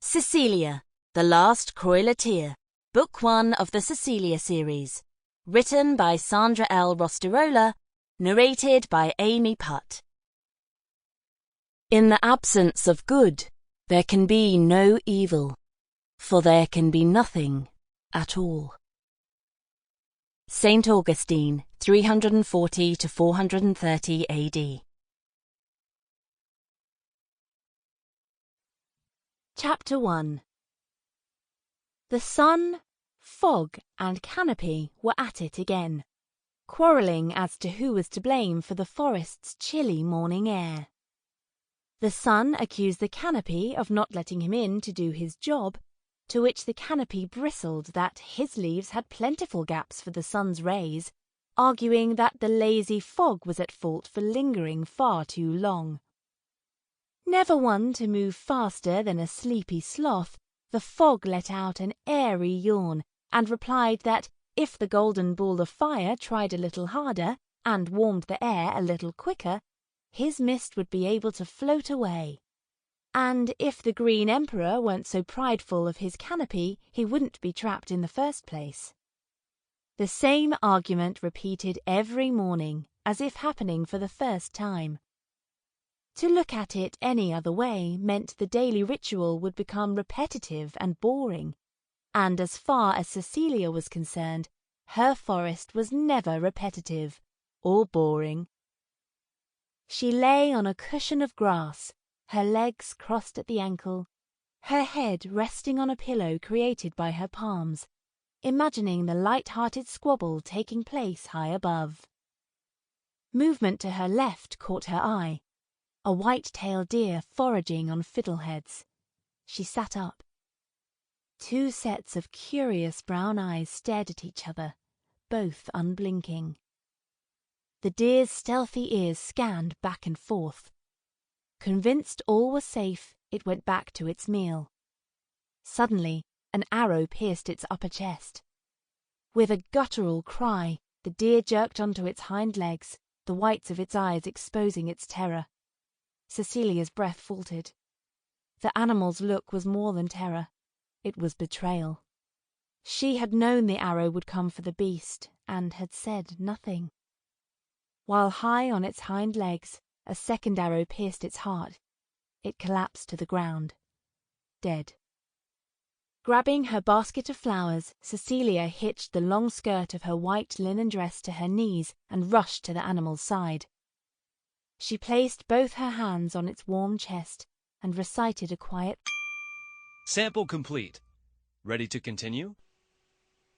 Cecilia, The Last Croilar, Book 1 of the Cecilia series. Written by Sandra Rostirolla, narrated by Amy Putt. In the absence of good, there can be no evil, for there can be nothing at all. St. Augustine, 340 to 430 AD. Chapter 1. The sun, fog, and canopy were at it again, quarrelling as to who was to blame for the forest's chilly morning air. The sun accused the canopy of not letting him in to do his job, to which the canopy bristled that his leaves had plentiful gaps for the sun's rays, arguing that the lazy fog was at fault for lingering far too long. Never one to move faster than a sleepy sloth, the fog let out an airy yawn and replied that if the golden ball of fire tried a little harder and warmed the air a little quicker, his mist would be able to float away. And if the Green Emperor weren't so prideful of his canopy, he wouldn't be trapped in the first place. The same argument repeated every morning, as if happening for the first time. To look at it any other way meant the daily ritual would become repetitive and boring, and as far as Cecilia was concerned, her forest was never repetitive or boring. She lay on a cushion of grass, her legs crossed at the ankle, her head resting on a pillow created by her palms, imagining the light-hearted squabble taking place high above. Movement to her left caught her eye. A white-tailed deer foraging on fiddleheads. She sat up. Two sets of curious brown eyes stared at each other, both unblinking. The deer's stealthy ears scanned back and forth. Convinced all was safe, it went back to its meal. Suddenly, an arrow pierced its upper chest. With a guttural cry, the deer jerked onto its hind legs, the whites of its eyes exposing its terror. Cecilia's breath faltered. The animal's look was more than terror. It was betrayal. She had known the arrow would come for the beast, and had said nothing. While high on its hind legs, a second arrow pierced its heart. It collapsed to the ground, dead. Grabbing her basket of flowers, Cecilia hitched the long skirt of her white linen dress to her knees and rushed to the animal's side. She placed both her hands on its warm chest and recited a quiet Sample complete. Ready to continue?